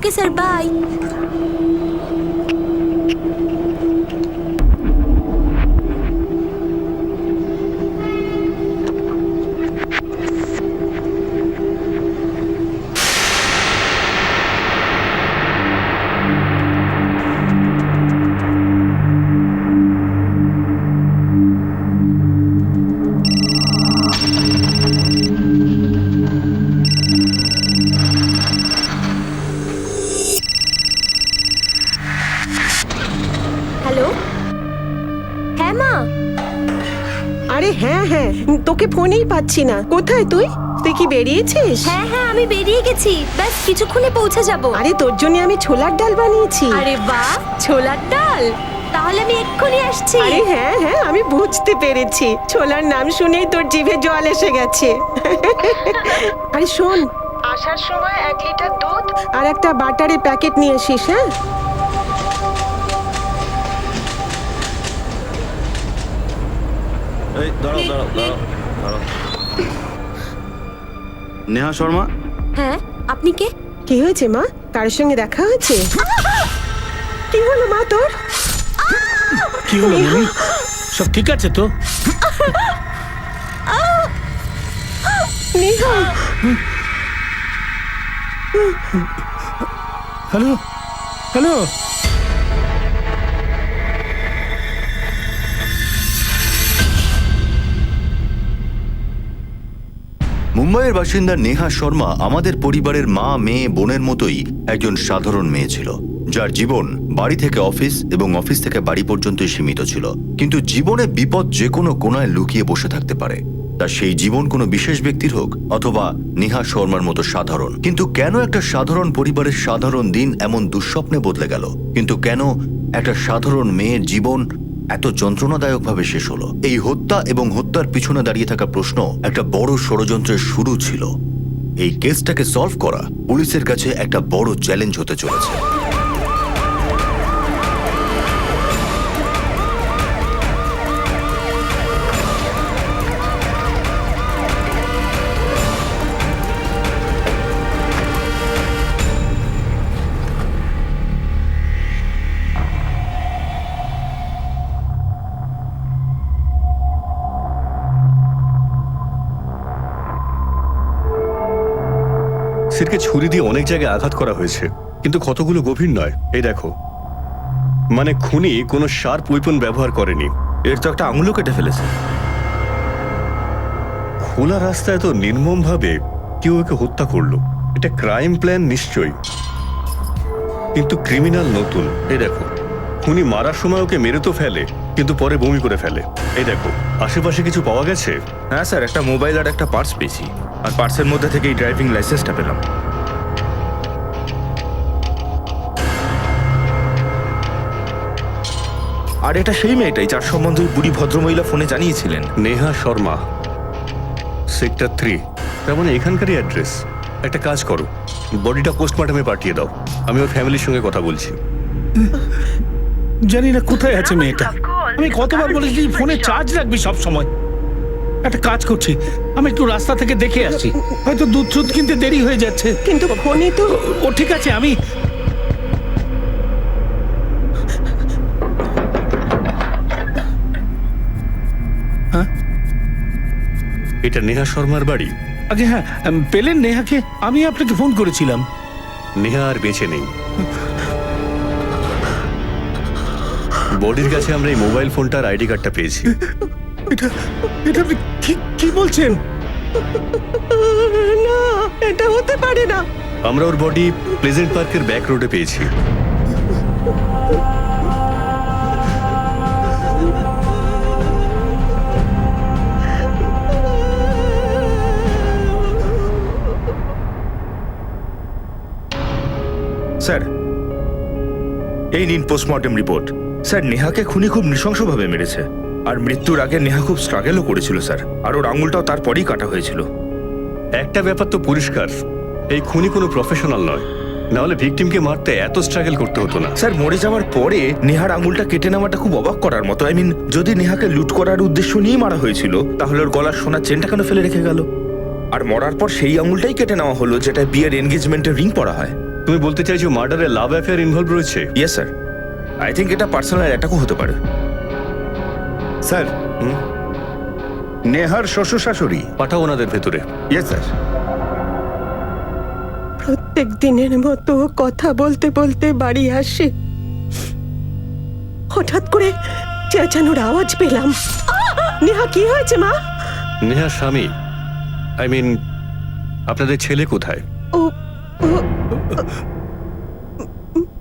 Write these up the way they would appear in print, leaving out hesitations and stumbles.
Okay sir, by. Hello, হ্যাঁ মা। আরে হ্যাঁ হ্যাঁ, তোকে ফোনেই পাচ্ছি না। কোথায় তুই? তুই কি বেরিয়েছিস? হ্যাঁ হ্যাঁ, আমি বেরিয়ে গেছি, ব্যাস কিছুক্ষণে পৌঁছে যাব। আরে তোর জন্য আমি ছোলার ডাল বানিয়েছি। আরে বাহ, ছোলার ডাল! তাহলে আমি এক্ষুনি আসছি। আরে হ্যাঁ হ্যাঁ, আমি বুঝতে পেরেছি, ছোলার নাম শুনেই তোর জিভে জল এসে গেছে। আরে শোন, আসার সময় 1 লিটার দুধ আর একটা বাটারের প্যাকেট নিয়ে আসিস। হ্যাঁ, এই দাঁড়াও দাঁড়াও দাঁড়াও দাঁড়াও। নেহা শর্মা, হ্যাঁ, আপনি কে? কি হয়েছে মা? কারোর সঙ্গে দেখা হয়েছে? কি হলো মা তোর? কি হলো মনি? সব ঠিক আছে তো? নেহা, হ্যালো হ্যালো, মুম্বাইয়ের বাসিন্দা নেহা শর্মা আমাদের পরিবারের মা, মেয়ে, বোনের মতোই একজন সাধারণ মেয়ে ছিল, যার জীবন বাড়ি থেকে অফিস এবং অফিস থেকে বাড়ি পর্যন্তই সীমিত ছিল। কিন্তু জীবনে বিপদ যে কোনো কোনায় লুকিয়ে বসে থাকতে পারে, তা সেই জীবন কোনো বিশেষ ব্যক্তির হোক অথবা নেহা শর্মার মতো সাধারণ। কিন্তু কেন একটা সাধারণ পরিবারের সাধারণ দিন এমন দুঃস্বপ্নে বদলে গেল? কিন্তু কেন একটা সাধারণ মেয়ের জীবন এত যন্ত্রণাদায়কভাবে শেষ হলো? এই হত্যা এবং হত্যার পিছনে দাঁড়িয়ে থাকা প্রশ্ন একটা বড় ষড়যন্ত্রের শুরু ছিল। এই কেসটাকে সলভ করা পুলিশের কাছে একটা বড় চ্যালেঞ্জ হতে চলেছে। সিরকে ছুরি দিয়ে অনেক জায়গায় আঘাত করা হয়েছে, কিন্তু ক্ষতগুলো গভীর নয়। এই দেখো, মানে খুনি কোনো শার্প ওয়েপন ব্যবহার করেনি। এর তো একটা আঙুলও কেটে ফেলেছে। খোলা রাস্তায় তো নির্মম ভাবে কেউ একে হত্যা করলো। এটা ক্রাইম প্ল্যান নিশ্চয়ই, কিন্তু ক্রিমিনাল নতুন। এই দেখো, খুনি মারার সময় ওকে মেরে তো ফেলে, কিন্তু পরে বমি করে ফেলে। এই দেখো, আশেপাশে কিছু পাওয়া গেছে? হ্যাঁ স্যার, একটা মোবাইল আর একটা পার্স পেয়েছি, আর পার্সের মধ্যে থেকে এই ড্রাইভিং লাইসেন্সটা পেলাম। আর এটা সেই মেয়েটাই যার সম্বন্ধে ওই বুড়ি ভদ্রমহিলা ফোনে জানিয়েছিলেন। নেহা শর্মা, সেক্টর 3। তার মানে এখানকারই অ্যাড্রেস। একটা কাজ করো, বডিটা পোস্টমর্টমে পাঠিয়ে দাও। আমি ওর ফ্যামিলির সঙ্গে কথা বলছি। জানি না কোথায় আছে মেয়েটা। আমি কতবার বলেছি ফোনে চার্জ রাখবি সব সময়। একটা কাজ করছি, আমি একটু রাস্তা থেকে দেখে আসছি, হয়তো দুধ সুদ কিনতে দেরি হয়ে যাচ্ছে। কিন্তু ফোনে তো ও ঠিক আছে, আমি এটা নেহা শর্মার বাড়ি। আগে হ্যাঁ, পেলেন নেহাকে? আমি আপনাকে ফোন করেছিলাম। নেহা আর বেঁচে নেই। বডির কাছে আমরা এই মোবাইল ফোনটার আইডি কার্ডটা পেয়েছি। এটা এটা আপনি কি বলছেন? না, এটা হতে পারে না। আমরা ওর বডি প্লেজেন্ট পার্কের ব্যাক রোডে পেয়েছি। স্যার, এই নিন পোস্টমর্টম রিপোর্ট। স্যার, নেহাকে খুনি খুব নৃশংসভাবে মেরেছে, আর মৃত্যুর আগে নেহা খুব স্ট্রাগলও করেছিল স্যার, আর ওর আঙুলটাও তারপরেই কাটা হয়েছিল। একটা ব্যাপার তো পরিষ্কার, এই খুনি কোনো প্রফেশনাল নয়, নাহলে ভিকটিমকে মারতে এত স্ট্রাগল করতে হতো না। স্যার, মরে যাওয়ার পরে নেহার আঙুলটা কেটে নেওয়াটা খুব অবাক করার মতো। যদি নেহাকে লুট করার উদ্দেশ্য নিয়ে মারা হয়েছিল, তাহলে ওর গলার সোনার চেনটা কেন ফেলে রেখে গেল? আর মরার পর সেই আঙুলটাই কেটে নেওয়া হলো যেটা বিয়ের এনগেজমেন্টের রিং পরা হয়। তুমি বলতে চাইছো মার্ডারে লাভ অ্যাফেয়ার ইনভলভ রয়েছে? ইয়েস স্যার, আই থিঙ্ক এটা পার্সোনাল অ্যাটাকও হতে পারে। স্যার, নেহার শ্বশুর শাশুড়ি। পাঠাও ওনাদের ভেতরে। Yes sir. প্রত্যেক দিনের মতো কথা বলতে বলতে বাড়ি আসে, হঠাৎ করে চেঁচানোর আওয়াজ পেলাম। নেহা, কি হয়েছে মা? নেহার স্বামী, আই মিন আপনাদের ছেলে কোথায়? ও ও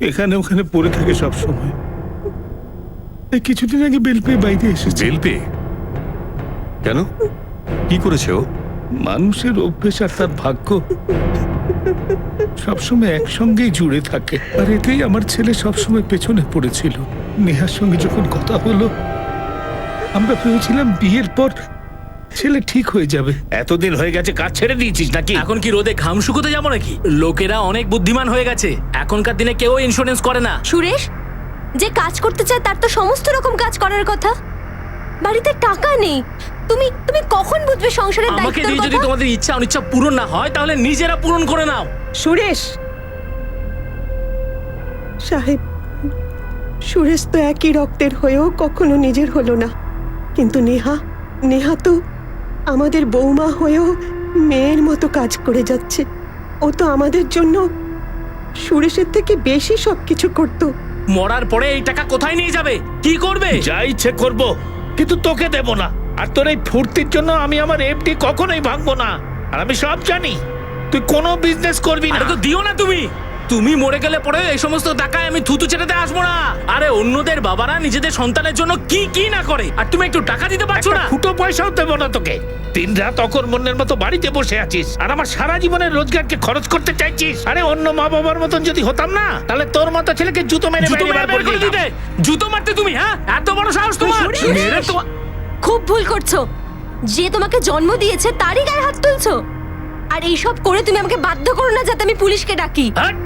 এখানে ওখানে পড়ে থাকে সব সময়। এই কিছুদিন আগে বেল পেয়ে বাইরে এসেছে। জেল পেয়ে? কেন, কি করেছে ও? মানুষের অভ্যেস আর তার ভাগ্য সবসময় একসঙ্গেই জুড়ে থাকে, আর এতেই আমার ছেলে সবসময় পেছনে পড়েছিল। নেহার সঙ্গে যখন কথা হলো, আমরা ভেবেছিলাম বিয়ের পর ছেলে ঠিক হয়ে যাবে। এতদিন হয়ে গেছে, কাজ ছেড়ে দিয়েছিস নাকি? এখন কি রোদে ঘাম শুকোতে যাবো নাকি? লোকেরা অনেক বুদ্ধিমান হয়ে গেছে, এখনকার দিনে কেউ ইন্স্যুরেন্স করে না। সুরেশ, যে কাজ করতে চায় তার তো সমস্ত রকম কাজ করার কথা। বাড়িতে টাকা নেই, তুমি তুমি কখন বুঝবে সংসারের আমাকে দায়িত্বের দিয়ে যদি কথা? তোমাদের ইচ্ছা অনিচ্ছা পূরণ না হয়, তাহলে নিজেরা পূরণ করে নাও। সুরেশ সাহেব, সুরেশ তো একই রক্তের হয়েও কখনো নিজের হলো না, কিন্তু নেহা নেহা তো আমাদের বৌমা হয়েও মেয়ের মতো কাজ করে যাচ্ছে। ও তো আমাদের জন্য সুরেশের থেকে বেশি সবকিছু করতো। মরার পরে এই টাকা কোথায় নিয়ে যাবে, কি করবে? যা ইচ্ছে করব, কিন্তু তোকে দেব না। আর তোর এই ফুর্তির জন্য আমি আমার এফডি কখনোই ভাঙবো না। আর আমি সব জানি, তুই কোনো বিজনেস করবি না। আরে তো দিও না তুমি। তুমি মরে গেলে পরে এই সমস্ত টাকায় আমি থুতু ছেড়েতে আসবো না। আরে অন্যদের বাবারা নিজেদের সন্তানের জন্য কি কি না করে, আর তুমি একটু টাকা দিতে পারছো একটা না। ফুটো পয়সাও দেবো না তোকে। দিন রাত অকর্মণ্যের মতো বাড়িতে বসে আছিস, আর আমার সারা জীবনের রোজগারকে খরচ করতে চাইছিস। আরে অন্য মা বাবার মতন যদি হতাম না, তাহলে তোর মতো ছেলেকে জুতো মেরে জুতো বাইরে মেরে বার বের করে করে দিতে। দিতে। জুতো মারতে তুমি, হ্যাঁ? এত বড় সাহস তোমার? মেরে তোমার। খুব ভুল করছো। যে তোমাকে জন্ম দিয়েছে তারই গায়ে হাত তুলছো। আর এইসব করে তুমি আমাকে বাধ্য করো না যাতে আমি পুলিশকে ডাকি। হাট!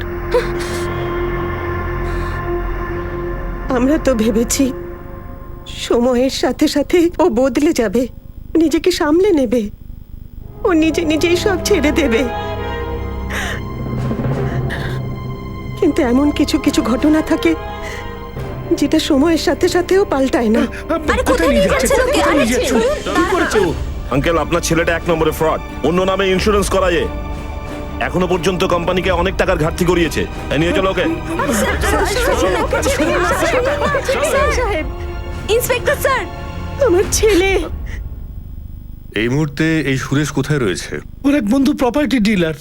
আমরা তো ভেবেছি সময়ের সাথে সাথে ও বদলে যাবে, নিজেকে সামলে নেবে, ও নিজে নিজেই সব ছেড়ে দেবে। কিন্তু এমন কিছু কিছু ঘটনা থাকে যেটা সময়ের সাথে সাথেও পাল্টায় না। আরে কোথায় নিয়ে যাচ্ছে লোকে? কোথায় আরে নিয়ে যাচ্ছে? ছেড়ে কি করেছে ও? আঙ্কেল, আপনার ছেলেটা এক নম্বরে ফ্রড। অন্য নামে ইন্স্যুরেন্স করায় এখনো পর্যন্ত কোম্পানিকে অনেক টাকার ঘাটতি করিয়েছে। নিয়ে চলো ওকে। সাহেব, ইন্সপেক্টর স্যার, আমার ছেলে। এই মুহূর্তে এই সুরেশ কোথায় রয়েছে? ওর এক বন্ধু প্রপার্টি ডিলার,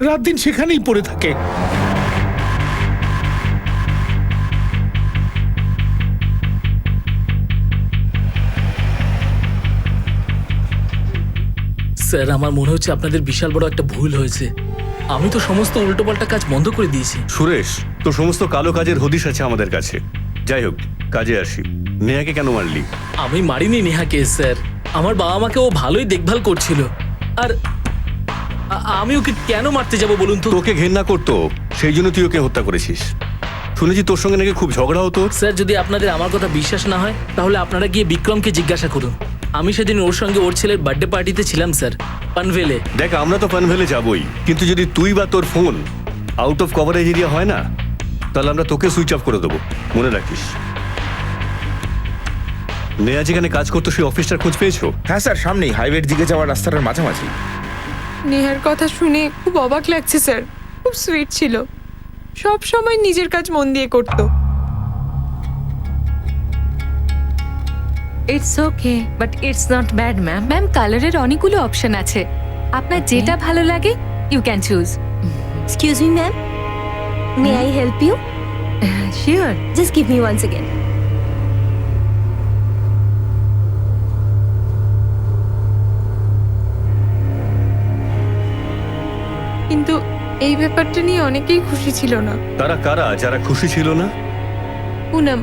রাত দিন সেখানেই পড়ে থাকে। স্যার, আমার মনে হচ্ছে আপনাদের বিশাল বড় একটা ভুল হয়েছে। আমি তো সমস্ত উল্টোপাল্টা কাজ বন্ধ করে দিয়েছি। সুরেশ, তো সমস্ত কালো কাজের হদিশ আছে আমাদের কাছে। যাই হোক, কাজে আসি। নেহাকে কেন মারলি? আমি মারিনি নেহাকে স্যার, আমার বাবা মাকে ও ভালোই দেখভাল করছিল। আর আমি ওকে কেন মারতে যাব বলুন তো? তোকে ঘেন্না করতো, সেই জন্য তুই ওকে হত্যা করেছিস। শুনেছি তোর সঙ্গে নাকি খুব ঝগড়া হতো। স্যার, যদি আপনাদের আমার কথা বিশ্বাস না হয়, তাহলে আপনারা গিয়ে বিক্রমকে জিজ্ঞাসা করুন। আমি সেদিন ওর সঙ্গে ওর ছেলের বার্থডে পার্টিতে ছিলাম স্যার, পানভেলে। দেখ, আমরা তো পানভেলে যাবই, কিন্তু যদি তুই বা তোর phone out of coverage area হয় না, তাহলে আমরা তোকে সুইচ অফ করে দেবো, মনে রাখিস। নেয়া যেখানে কাজ করতো সেই অফিসটার খোঁজ পেয়েছো? হ্যাঁ স্যার, সামনেই হাইওয়ের দিকে যাওয়ার রাস্তাটার মাঝামাঝি। নেহার কথা শুনে খুব অবাক লাগছে স্যার। খুব সুইট ছিল, সব সময় নিজের কাজ মন দিয়ে করত। It's okay, but it's not bad ma'am. Ma'am, কালারের অনেকগুলো অপশন আছে, আপনার যেটা ভালো লাগে you can choose. Excuse me ma'am, may I help you? Sure. Just give me one second. কিন্তু এই ব্যাপারটা নিয়ে অনেকেই খুশি ছিল না। তারা কারা যারা খুশি ছিল না? পুনম,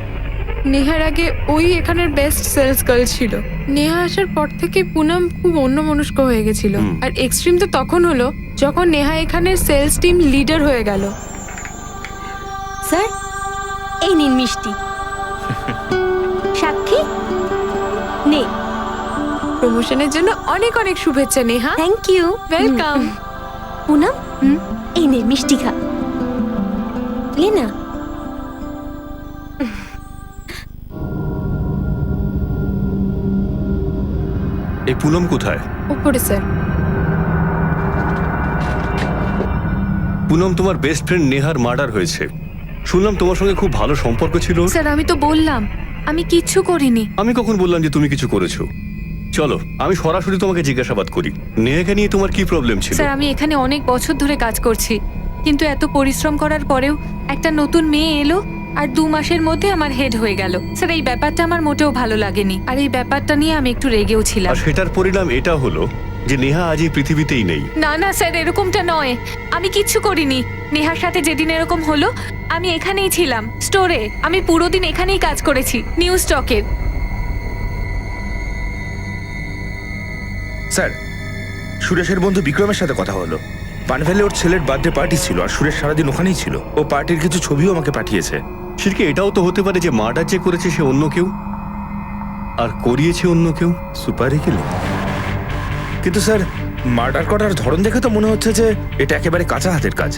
নেহার আগে ওই এখানের বেস্ট সেলস গার্ল ছিল। নেহা আসার পর থেকে পুনম খুব অন্যমনস্ক হয়ে গেছিল। আর এক্সট্রিম তো তখন হলো যখন নেহা এখানের সেলস টিম লিডার হয়ে গেল। স্যার, এই নিন মিষ্টি। সাক্ষী নে। প্রমোশনের জন্য অনেক অনেক শুভেচ্ছা Neha. Thank you. Welcome. Poonam, এই নে মিষ্টি খা, লে না। এই পুনম কোথায়? উপরে স্যার। পুনম, তোমার বেস্ট ফ্রেন্ড নেহার মার্ডার হয়েছে। শুনলাম তোমার সঙ্গে খুব ভালো সম্পর্ক ছিল। স্যার আমি তো বললাম আমি কিচ্ছু করিনি। আমি কখন বললাম যে তুমি কিছু করেছো? চলো আমি সরাসরি তোমাকে জিজ্ঞাসাবাদ করি, নেহাকে নিয়ে তোমার কি প্রবলেম ছিল? স্যার আমি এখানে অনেক বছর ধরে কাজ করছি, কিন্তু এত পরিশ্রম করার পরেও একটা নতুন মেয়ে এলো আর 2 মাসের মধ্যে আমার হেড হয়ে গেল। স্যার এই ব্যাপারটা আমার মোটেও ভালো লাগেনি, আর এই ব্যাপারটা নিয়ে আমি একটু রেগেও ছিলাম। আর সেটার পরিণাম এটা হলো যে নেহা আজ এই পৃথিবীতেই নেই। না না স্যার, এরকমটা নয়, আমি কিচ্ছু করিনি। নেহার সাথে যেদিন এরকম হলো আমি এখানেই ছিলাম স্টোরে, আমি পুরো দিন এখানেই কাজ করেছি নিউ স্টকের। স্যার, সুরেশের বন্ধু বিক্রমের সাথে কথা হলো। পানভেলে ওর ছেলের বার্থডে পার্টি ছিল, আর সুরেশ সারাদিন ওখানেই ছিল। ও পার্টির কিছু ছবিও আমাকে পাঠিয়েছে। শিরকে এটাও তো হতে পারে যে মার্ডার যে করেছে সে অন্য কেউ, আর করিয়েছে অন্য কেউ। সুপারি কিল। কিন্তু স্যার, মার্ডার করার ধরন দেখে তো মনে হচ্ছে যে এটা একেবারে কাঁচা হাতের কাজ।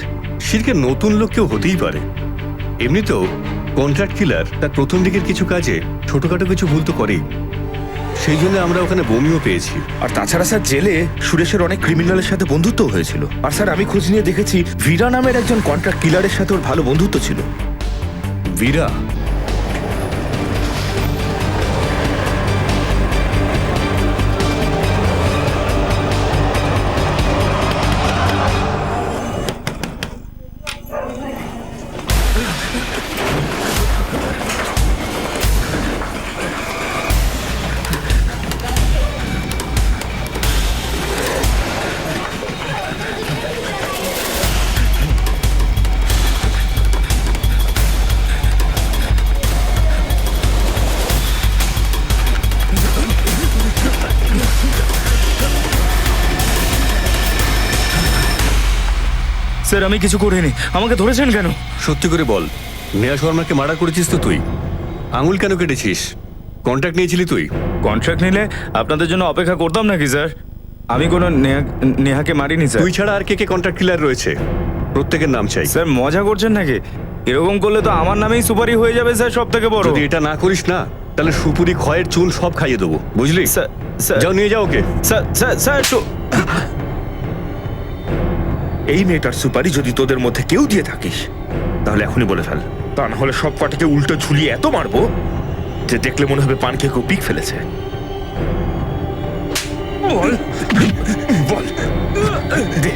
শিরকে নতুন লোক কেউ হতেই পারে। এমনিতেও কন্ট্রাক্ট কিলার তার প্রথম দিকের কিছু কাজে ছোটখাটো কিছু ভুল তো করেই, সেই জন্য আমরা ওখানে বমিও পেয়েছি। আর তাছাড়া স্যার, জেলে সুরেশের অনেক ক্রিমিনালের সাথে বন্ধুত্ব হয়েছিল। আর স্যার, আমি খোঁজ নিয়ে দেখেছি ভীরা নামের একজন কন্ট্রাক্ট কিলারের সাথে ওর ভালো বন্ধুত্ব ছিল। বীরা? স্যার, আমি কিছু করিনি, আমাকে ধরেছেন কেন? সত্যি করে বল, নেহা শর্মাকে মার্ডার করেছিস তো তুই? আঙুল কেন কেটেছিস? কন্ট্রাক্ট নিয়েছিলি তুই? কন্ট্রাক্ট নিলে আপনাদের জন্য অপেক্ষা করতাম নাকি স্যার? আমি কোনো নেহাকে মারিনি স্যার। তুই ছাড়া আর কে কে কন্ট্রাক্ট কিলার রয়েছে? প্রত্যেকের নাম চাই। স্যার, মজা করছেন নাকি? এরকম করলে তো আমার নামেই সুপারি হয়ে যাবে স্যার, সব থেকে বড়। যদি এটা না করিস না, তাহলে সুপুরি ক্ষয়ের চুন সব খাইয়ে দেবো, বুঝলি? যাও নিয়ে যাও ওকে। স্যার স্যার স্যার, এই মেয়েটার সুপারি যদি তোদের মধ্যে কেউ দিয়ে থাকিস তাহলে এখনই বলে ফেল, তা না হলে সব কটাকে উল্টো ঝুলিয়ে এত মারবো যে দেখলে মনে হবে পান খেয়ে কেউ পিক ফেলেছে। বল বল দে।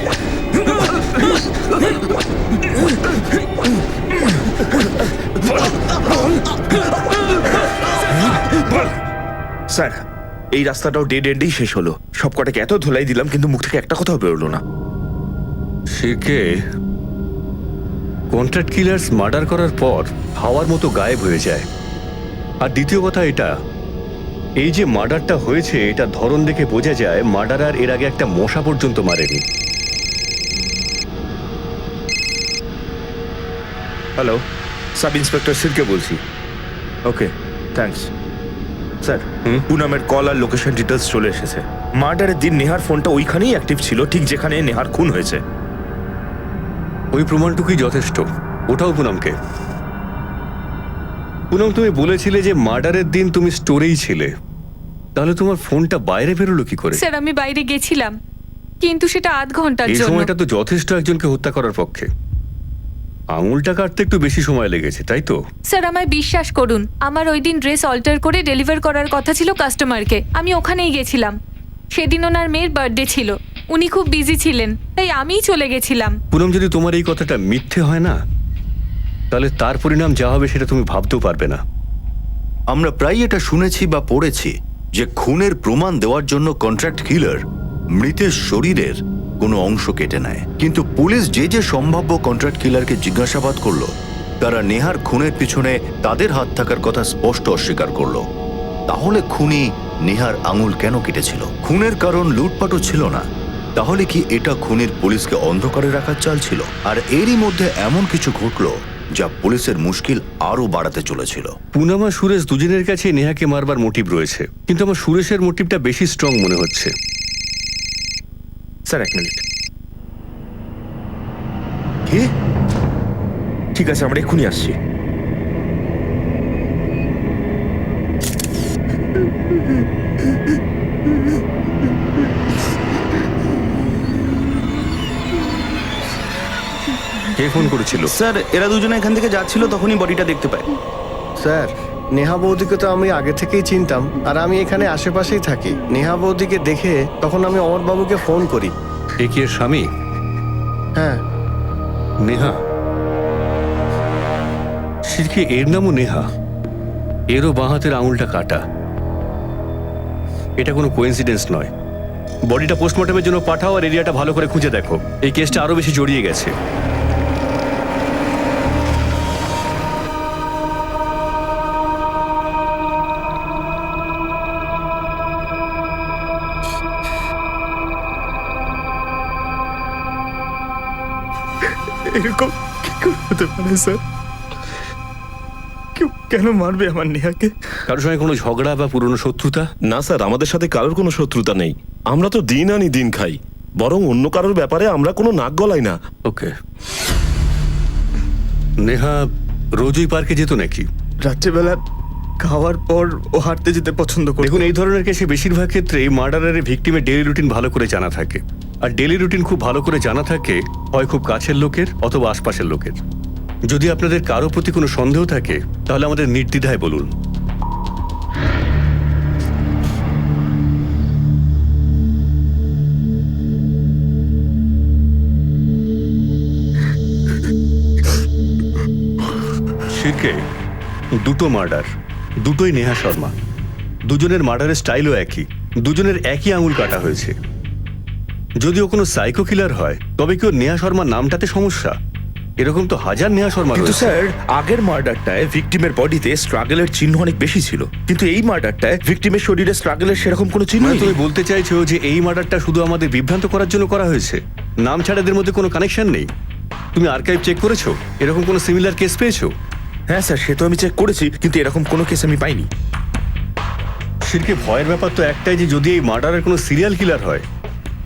বল। স্যার, এই রাস্তাটাও ডেড এন্ডেই শেষ হলো। সব কটাকে এত ধুলাই দিলাম, কিন্তু মুখ থেকে একটা কথাও বেরোলো না। সেকে কন্ট্রাক্ট কিলার্স মার্ডার করার পর হাওয়ার মতো গায়েব হয়ে যায়। আর দ্বিতীয় কথা এটা, এই যে মার্ডারটা হয়েছে এটা ধরন দেখে বোঝা যায় মার্ডারার এর আগে একটা মশা পর্যন্ত মারেনি। হ্যালো, সাব ইন্সপেক্টর সিরকে বলছি। ওকে, থ্যাঙ্কস। স্যার, পুনামের কল আর লোকেশন ডিটেলস চলে এসেছে। মার্ডারের দিন নেহার ফোনটা ওইখানেই অ্যাক্টিভ ছিল, ঠিক যেখানে নেহার খুন হয়েছে। ওই প্রমাণটুকুই যথেষ্ট। ওটাও পুনমকে। পুনম, তুমি বলেছিলে যে মার্ডারের দিন তুমি স্টোরেই ছিলে, তাহলে তোমার ফোনটা বাইরে বেরোলো কি করে? স্যার আমি বাইরে গেছিলাম, কিন্তু সেটা আধ ঘন্টার এই জন্য। সময়টা তো যথেষ্ট একজনকে হত্যা করার পক্ষে। আঙুলটা কাটতে একটু বেশি সময় লেগেছে, তাই তো? স্যার আমায় বিশ্বাস করুন, আমার ওই দিন ড্রেস অল্টার করে ডেলিভার করার কথা ছিল কাস্টমারকে। আমি ওখানেই গেছিলাম। সেদিন ওনার মেয়ের বার্থডে ছিল, উনি খুব বিজি ছিলেন, তাই আমিই চলে গেছিলাম। পুনম, যদি তোমার এই কথাটা মিথ্যে হয় না, তাহলে তার পরিণাম যা হবে সেটা তুমি ভাবতেও পারবে না। আমরা প্রায় এটা শুনেছি বা পড়েছি যে খুনের প্রমাণ দেওয়ার জন্য কন্ট্রাক্ট কিলার মৃতের শরীরের কোনো অংশ কেটে নেয়। কিন্তু পুলিশ যে যে সম্ভাব্য কন্ট্রাক্ট কিলারকে জিজ্ঞাসাবাদ করলো, তারা নেহার খুনের পিছনে তাদের হাত থাকার কথা স্পষ্ট অস্বীকার করলো। তাহলে খুনি নেহার আঙুল কেন কেটেছিল? খুনের কারণ লুটপাটও ছিল না। তাহলে কি এটা খুনির পুলিশকে অন্ধকারে রাখার চাল ছিল? আর এরই মধ্যে এমন কিছু ঘটলো যা পুলিশের মুশকিল আরো বাড়াতে চলেছিল। পুনম আর সুরেশ দুজনের কাছে নেহাকে মারবার মোটিভ রয়েছে, কিন্তু আমার সুরেশের মোটিভটা বেশি স্ট্রং মনে হচ্ছে। Sir, 1 minute. কি? ঠিক আছে, আমরা এক্ষুনি আসছি। কে ফোন করেছিল? স্যার এরা দুজনে এখান থেকে যাচ্ছিল, তখনই বডিটা দেখতে পায়। স্যার, নেহা বৌদিকে তো আমি আগে থেকেই চিনতাম, আর আমি এখানে আশেপাশেই থাকি। নেহা বৌদিকে দেখে তখন আমি অমরবাবুকে ফোন করি। এ কি এর স্বামী? হ্যাঁ। নেহা? শিরকে এর নামও নেহা? এরও বাঁ হাতের আঙুলটা কাটা। এটা কোনো কোইন্সিডেন্স নয়। বডিটা পোস্টমর্টমের জন্য পাঠাও আর এরিয়াটা ভালো করে খুঁজে দেখো। এই কেসটা আরো বেশি জড়িয়ে গেছে। এরকম কি করে হতে পারে স্যার? কেউ কেন মারবে আমার নেহাকে? কারোর সঙ্গে কোনো ঝগড়া বা পুরনো শত্রুতা? না স্যার, আমাদের সাথে কারোর কোনো শত্রুতা নেই। আমরা তো দিন আনি দিন খাই, বরং অন্য কারোর ব্যাপারে আমরা কোনো নাক গলাই না। ওকে। নেহা রোজই পার্কে যেত নাকি? রাত্রেবেলা খাওয়ার পর ও হাঁটতে যেতে পছন্দ করে। দেখুন, এই ধরনের কেসে বেশিরভাগ ক্ষেত্রেই মার্ডারের ভিকটিমের ডেইলি রুটিন ভালো করে জানা থাকে। আর ডেইলি রুটিন খুব ভালো করে জানা থাকে হয় খুব কাছের লোকের অথবা আশপাশের লোকের। যদি আপনাদের কারো প্রতি কোনো সন্দেহ থাকে তাহলে আমাদের নির্দ্বিধায় বলুন। শিরকে দুটো মার্ডার, দুটোই নেহা শর্মা। দুজনের মার্ডারের স্টাইলও একই, দুজনের একই আঙুল কাটা হয়েছে। যদিও কোনো সাইকো কিলার হয় তবে কেউ নেহা শর্মার নামটাতে সমস্যা? এরকম তো হাজার নেহা শর্মা কিন্তু রয়েছে। স্যার, আগের মার্ডারটায় ভিকটিমের বডিতে স্ট্রাগলের চিহ্ন অনেক বেশি ছিল, কিন্তু এই মার্ডারটায় ভিকটিমের শরীরে স্ট্রাগলের সেরকম কোনো চিহ্ন মানে নেই। তুমি বলতে চাইছো যে এই মার্ডারটা শুধু আমাদের বিভ্রান্ত করার জন্য করা হয়েছে? নাম ছাড়া এদের মধ্যে কোনো কানেকশন নেই? তুমি আর্কাইভ চেক করেছো? এরকম কোনো সিমিলার কেস পেয়েছো? হ্যাঁ স্যার, সে তো আমি চেক করেছি, কিন্তু এরকম কোনো কেস আমি পাইনি। শিরকে ভয়ের ব্যাপার তো একটাই যে যদি এই মার্ডারের কোনো সিরিয়াল কিলার হয়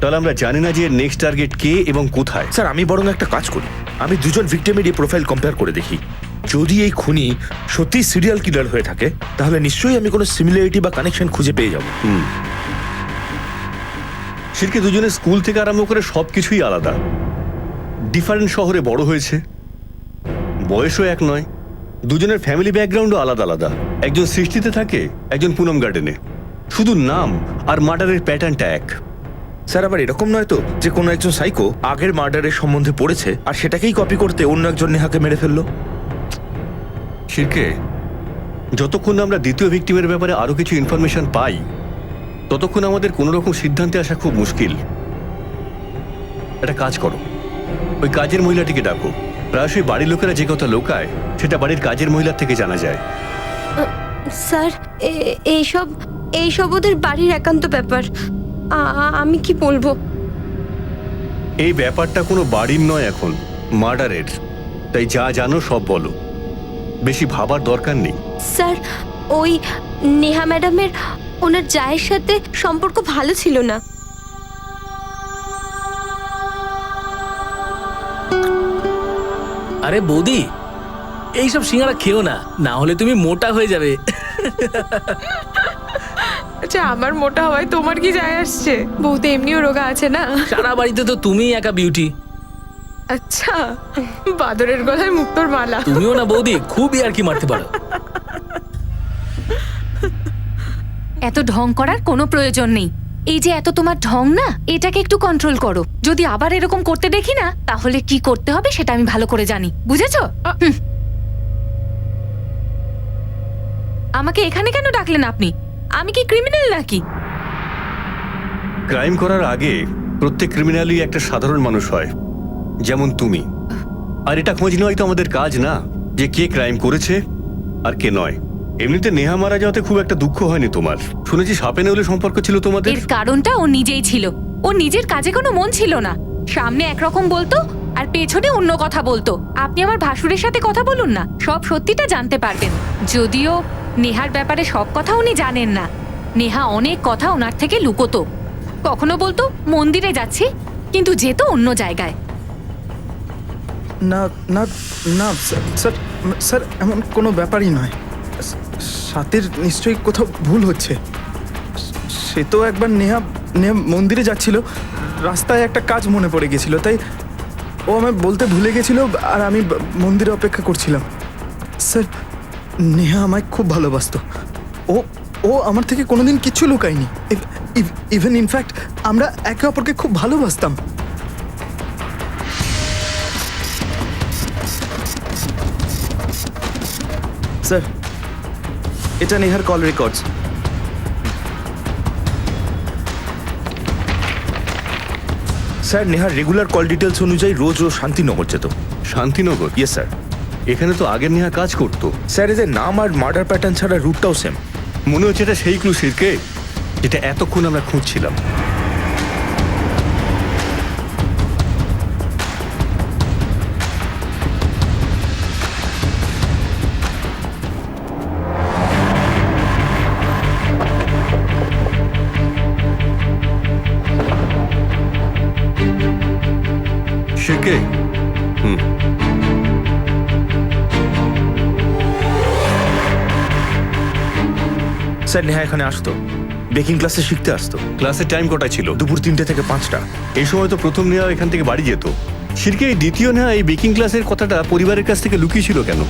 তাহলে আমরা জানি না যে নেক্সট টার্গেট কে এবং কোথায়। স্যার, আমি বরং একটা কাজ করি, আমি দুজন ভিকটিমের প্রোফাইল কম্পেয়ার করে দেখি। যদি এই খুনি সত্যি সিরিয়াল কিলার হয়ে থাকে তাহলে নিশ্চয়ই আমি কোনো সিমিলারিটি বা কানেকশন খুঁজে পেয়ে যাব। শিরকে দুজনের স্কুল থেকে আরম্ভ করে সবকিছুই আলাদা। ডিফারেন্ট শহরে বড় হয়েছে, বয়সও এক নয়। দুজনের ফ্যামিলি ব্যাকগ্রাউন্ডও আলাদা আলাদা। একজন সৃষ্টিতে থাকে, একজন পুনম গার্ডেনে। শুধু নাম আর মার্ডারের প্যাটার্নটা এক। স্যার, আবার এরকম নয় তো যে কোনো একজন সাইকো আগের মার্ডারের সম্বন্ধে পড়েছে আর সেটাকেই কপি করতে অন্য একজন নেহাকে মেরে ফেললো? শিরকে, যতক্ষণ না আমরা দ্বিতীয় ভিকটিমের ব্যাপারে আরো কিছু ইনফরমেশন পাই ততক্ষণ আমাদের কোনো রকম সিদ্ধান্তে আসা খুব মুশকিল। একটা কাজ করো, ওই কাজের মহিলাটিকে ডাকো। প্রায়শই বাড়ির লোকেরা যে কথা লোকায় সেটা বাড়ির কাজের মহিলার থেকে জানা যায়। স্যার, এইসব ওদের বাড়ির একান্ত ব্যাপার। আমি কি বলবো? এই ব্যাপারটা কোনো বাড়ির নয়, এখন মার্ডারের। তাই যা জানো সব বলো, বেশি ভাবার দরকার নেই। স্যার, ওই নেহা ম্যাডামের ওনার জায়ের সাথে সম্পর্ক ভালো ছিল না। আরে বৌদি, এইসব সিঙ্গারা খেও না, না হলে তুমি মোটা হয়ে যাবে। আচ্ছা, আমার মোটা হওয়ায় তোমার কি যায় আসছে? বউ তো এমনিও রোগা আছে না। সারা বাড়িতে তো তুমিই একা বিউটি। আচ্ছা, বাদরের গলায় মুক্তোর মালা। তুমিও না বৌদি, খুবই আর কি মারতে পারো। এত ঢং করার কোনো প্রয়োজন নেই। এই যে এত তোমার ঢং না, এটাকে একটু কন্ট্রোল করো। যদি আবার এরকম করতে দেখি না তাহলে কি করতে হবে সেটা আমি ভালো করে জানি, বুঝেছো? আমাকে এখানে কেন ডাকলেন আপনি? আমি কি ক্রিমিনাল নাকি? ক্রাইম করার আগে প্রত্যেক ক্রিমিনালই একটা সাধারণ মানুষ হয়, যেমন তুমি। আর এটা খোঁজ নেওয়াই তো আমাদের কাজ না, যে কে ক্রাইম করেছে আর কে নয়। এমনিতে নেহা মারা যাওয়াতে খুব একটা দুঃখ হয়নি তোমার। শুনেছি সাপে নেউলে সম্পর্ক ছিল তোমাদের। এর কারণটা ও নিজেই ছিল। ও নিজের কাজে কোনো মন ছিল না। সামনে একরকম বলতো আর পেছনে অন্য কথা বলতো। আপনি আমার ভাসুরের সাথে কথা বলুন না, সব সত্যিটা জানতে পারবেন। যদিও নেহার ব্যাপারে সব কথা উনি জানেন না। নেহা অনেক কথা ওনার থেকে লুকোতো। কখনো বলতো মন্দিরে যাচ্ছি, কিন্তু যেত অন্য জায়গায়। না না না স্যার স্যার এমন কোনো ব্যাপারই নয়। সাথের নিশ্চয়ই কোথাও ভুল হচ্ছে। সে তো একবার নেহা নেহা মন্দিরে যাচ্ছিল, রাস্তায় একটা কাজ মনে পড়ে গেছিল, তাই ও আমায় বলতে ভুলে গেছিল আর আমি মন্দিরে অপেক্ষা করছিলাম। স্যার নেহা আমায় খুব ভালোবাসতো। ও ও আমার থেকে কোনোদিন কিচ্ছু লুকায়নি। ইভেন ইনফ্যাক্ট আমরা একে অপরকে খুব ভালোবাসতাম। স্যার, এটা নেহার কল রেকর্ডস। স্যার, নেহার রেগুলার কল ডিটেলস অনুযায়ী রোজ রোজ শান্তিনগর যেত। শান্তিনগর? Yes sir. এখানে তো আগের নেহা কাজ করতো। স্যার, এদের নাম আর মার্ডার প্যাটার্ন ছাড়া রুটটাও সেম। মনে হচ্ছে এটা সেই ক্লু সিরকে, যেটা এতক্ষণ আমরা খুঁজছিলাম। সিরকে, স্যার, নেহা এখানে আসতো, বেকিং ক্লাসে শিখতে আসতো। ক্লাসের টাইম কটায় ছিল? দুপুর 3টে থেকে 5টা। এই সময় তো প্রথম নেহা এখান থেকে বাড়ি যেত। সিরকে, এই দ্বিতীয় নেহা এই বেকিং ক্লাসের কথাটা পরিবারের কাছ থেকে লুকিয়েছিল কেন?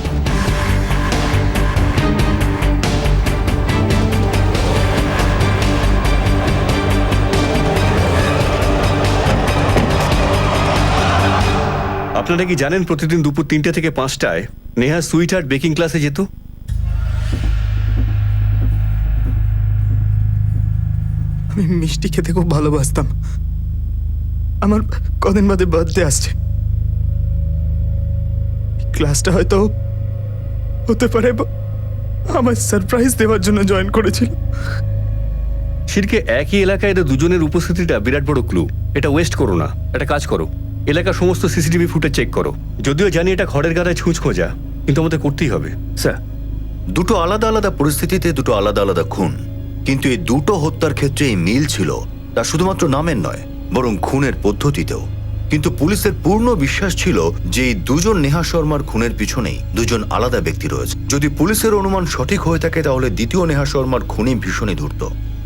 আপনারা কি জানেন প্রতিদিন দুপুর 3টে থেকে 5টায় নেহা সুইট হার্ট বেকিং ক্লাসে যেত? আমি মিষ্টি খেতে খুব ভালোবাসতাম। আমার কদিন বাদে বার্থডে আসছে। ক্লাসটা হয়তো হতে পারে আমার সারপ্রাইজ দেওয়ার জন্য জয়েন করেছিল। সিরকে, একই এলাকায় এদের দুজনের উপস্থিতিটা বিরাট বড় ক্লু। এটা ওয়েস্ট করো না, একটা কাজ করো, এলাকার সমস্ত সিসিটিভি ফুটেজ চেক করো। যদিও জানি এটা ঘরের গাড়ায় ছুঁচ খোঁজা, কিন্তু আমাদের করতেই হবে। স্যার, দুটো আলাদা আলাদা পরিস্থিতিতে দুটো আলাদা আলাদা খুন, কিন্তু এই দুটো হত্যার ক্ষেত্রে এই মিল ছিল, তা শুধুমাত্র নামের নয় বরং খুনের পদ্ধতিতেও। কিন্তু পুলিশের পূর্ণ বিশ্বাস ছিল যে এই দুজন নেহা শর্মার খুনের পিছনেই দুজন আলাদা ব্যক্তি রয়েছে। যদি পুলিশের অনুমান সঠিক হয়ে থাকে তাহলে দ্বিতীয় নেহা শর্মার খুনি ভীষণই ধূর্ত,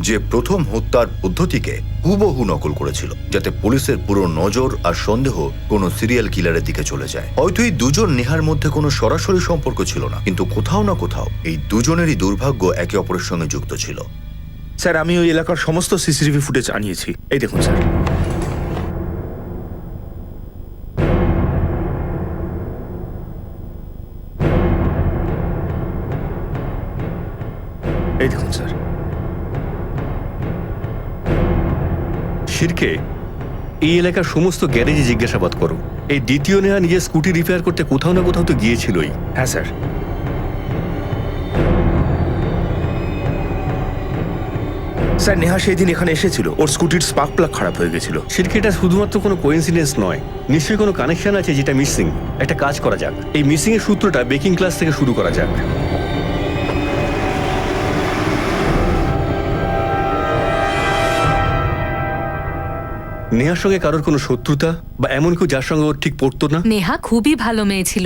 যে প্রথম হত্যার পদ্ধতিকে হুবহু নকল করেছিল, যাতে পুলিশের পুরো নজর আর সন্দেহ কোনো সিরিয়াল কিলারের দিকে চলে যায়। হয়তো এই দুজন নেহার মধ্যে কোনো সরাসরি সম্পর্ক ছিল না, কিন্তু কোথাও না কোথাও এই দুজনেরই দুর্ভাগ্য একে অপরের সঙ্গে যুক্ত ছিল। স্যার, আমি ওই এলাকার সমস্ত সিসিটিভি ফুটেজ আনিয়েছি। এই দেখুন স্যার। এই দেখুন স্যার। সিরকে, এই এলাকার সমস্ত গ্যারেজে জিজ্ঞাসাবাদ করো। এই দ্বিতীয় নেহা নিজের স্কুটি রিপেয়ার করতে কোথাও না কোথাও তো গিয়েছিলই। হ্যাঁ স্যার। স্যার, নেহা সেই দিন এখানে এসেছিল, ওর স্কুটির স্পার্ক প্লাগ খারাপ হয়ে গেছিল। সিরকে, এটা শুধুমাত্র কোনো কোইন্সিডেন্স নয়, নিশ্চয়ই কোনো কানেকশন আছে যেটা মিসিং। একটা কাজ করা যাক, এই মিসিং এর সূত্রটা বেকিং ক্লাস থেকে শুরু করা যাক। নেহার সঙ্গে কারোর কোনো শত্রুতা বা এমন কেউ যার সঙ্গে ওর ঠিক পড়তো না? নেহা খুবই ভালো মেয়ে ছিল,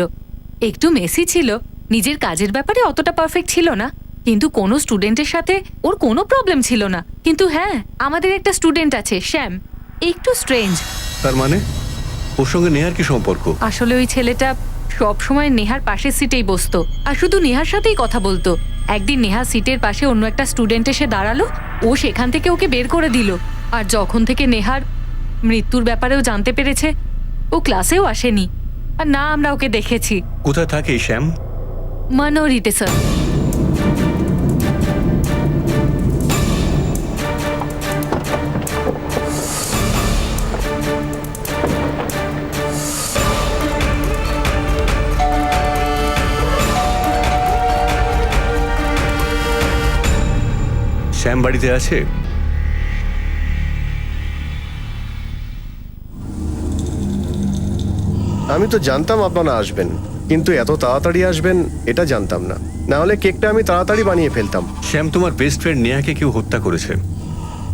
একটু মেসি ছিল, নিজের কাজের ব্যাপারে অতটা পারফেক্ট ছিল না, কিন্তু কোনো স্টুডেন্টের সাথে ওর কোনো প্রবলেম ছিল না। কিন্তু হ্যাঁ, আমাদের একটা স্টুডেন্ট আছে শ্যাম, একটু স্ট্রেঞ্জ। তার মানে ওর সঙ্গে নেহার কি সম্পর্ক? আসলে ওই ছেলেটা সব সময় নেহার পাশের সিটেই বসতো আর শুধু নেহার সাথেই কথা বলতো। একদিন নেহা সিটের পাশে অন্য একটা স্টুডেন্ট এসে দাঁড়ালো, ও সেখান থেকে ওকে বের করে দিল। আর যখন থেকে নেহার মৃত্যুর ব্যাপারেও জানতে পেরেছে, ও ক্লাসেও আসেনি, আর না আমরা ওকে দেখেছি। কোথায় থাকে এই শ্যাম? মনোরিতে স্যার। শ্যাম বাড়িতে আছে? আমি তো জানতাম আপনারা আসবেন, কিন্তু এত তাড়াতাড়ি আসবেন এটা জানতাম না। না হলে কেকটা আমি তাড়াতাড়ি বানিয়ে ফেলতাম। শ্যাম, তোমার বেস্ট ফ্রেন্ড নেহাকে কেউ হত্যা করেছে,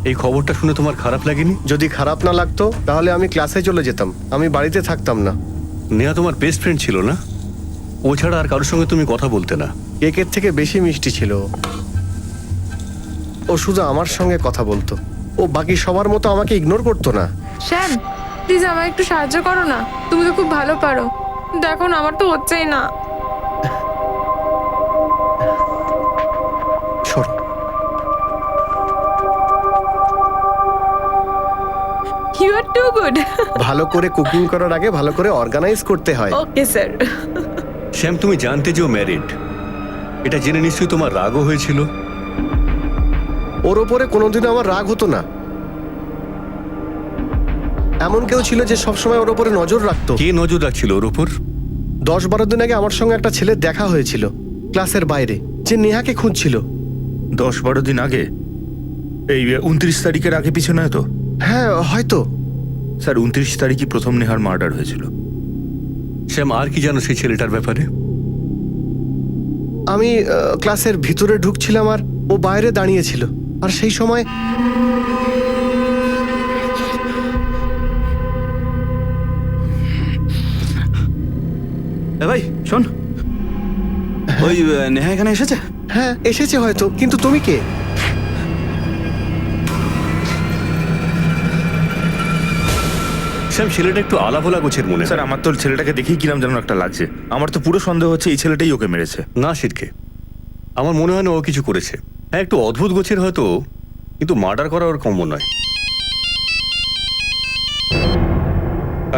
এই খবরটা শুনে তোমার খারাপ লাগেনি? যদি খারাপ না লাগতো তাহলে আমি ক্লাসে চলে যেতাম, আমি বাড়িতে থাকতাম না। নেহা তোমার বেস্ট ফ্রেন্ড ছিল না? ও ছাড়া আর কারোর সঙ্গে তুমি কথা বলতে না। কেকের থেকে বেশি মিষ্টি ছিল ও। ও শুধু আমার সঙ্গে কথা বলতো। ও বাকি সবার মতো আমাকে ইগনোর করতো না। শ্যাম, প্লিজ আমায় একটু সাহায্য করো না, তুমি তো খুব ভালো পারো। দেখো না, আমার তো হচ্ছেই না। সর। You are too good. ভালো করে কুকিং করার আগে ভালো করে অর্গানাইজ করতে হয়। Okay sir. শ্যাম, তুমি জানতে যে ও ম্যারিড, এটা জেনে নিশ্চয়ই তোমার রাগও হয়েছিল। ওর ওপরে কোনোদিনও আমার রাগ হতো না। এমন কেউ ছিল যে সবসময় ওর ওপরে নজর রাখতো। কে নজর রাখছিল ওর ওপর? 10-12 দিন আগে আমার সঙ্গে একটা ছেলের দেখা হয়েছিল ক্লাসের বাইরে, যে নেহাকে খুঁজছিল। 10-12 দিন আগে? এই 29 তারিখের আগে পিছনে তো? হ্যাঁ হয়তো। স্যার 29 তারিখই প্রথম নেহার মার্ডার হয়েছিল। শ্যাম, আর কি জানো সেই ছেলেটার ব্যাপারে? আমি ক্লাসের ভিতরে ঢুকছিলাম আর ও বাইরে দাঁড়িয়েছিল, আর সেই সময় ভাই শোন, ওই নেহা এখানে এসেছে? হ্যাঁ এসেছে হয়তো, কিন্তু তুমি কে? শ্যাম, ছেলেটা একটু আলাভোলা গোছের মনে। স্যার আমার তো ছেলেটাকে দেখেই কিরম যেন একটা লাগছে। আমার তো পুরো সন্দেহ হচ্ছে এই ছেলেটাই ওকে মেরেছে। না সিটকে, আমার মনে হয় না ও কিছু করেছে। হ্যাঁ একটু অদ্ভুত গোছের হয়তো, কিন্তু মার্ডার করা ওর কম্য নয়।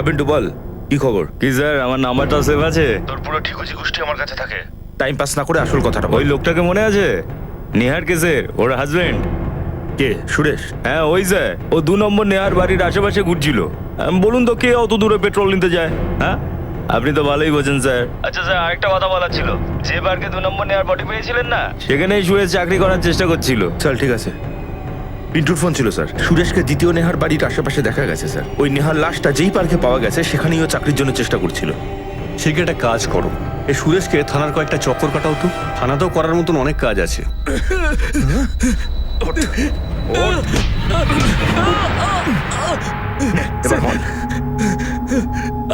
বিন্টু বল, কি খবর? কি স্যার, আমার নাম্বারটা সেভ আছে? তোর পুরো ঠিকুজি গোষ্ঠী আমার কাছে থাকে। টাইম পাস না করে আসল কথাটা বল। ওই লোকটাকে মনে আছে? নেহার কেসের ওর হাজবেন্ড। কে? সুরেশ? হ্যাঁ ওই স্যার, ও 2 নম্বর নেহার বাড়ির আশেপাশে ঘুরছিল। বলুন তো কে অত দূরে পেট্রোল নিতে যায়? হ্যাঁ আপনি তো ভালোই বোঝেন স্যার। আচ্ছা স্যার, আরেকটা কথা বলার ছিল। যে পার্কে 2 নম্বর নেহার বডি পেয়েছিলেন না, সেখানেই সুরেশ চাকরি করার চেষ্টা করছিল। চল ঠিক আছে। পিন্টুর ফোন ছিল স্যার। সুরেশকে দ্বিতীয় নেহার বাড়ির আশেপাশে দেখা গেছে স্যার। ওই নেহার লাশটা যেই পার্কে পাওয়া গেছে সেখানেই ও চাকরির জন্য চেষ্টা করছিল। সে কি একটা কাজ করো, এই সুরেশকে থানার কয়েকটা চক্কর কাটাও তো। থানাতেও করার মতন অনেক কাজ আছে।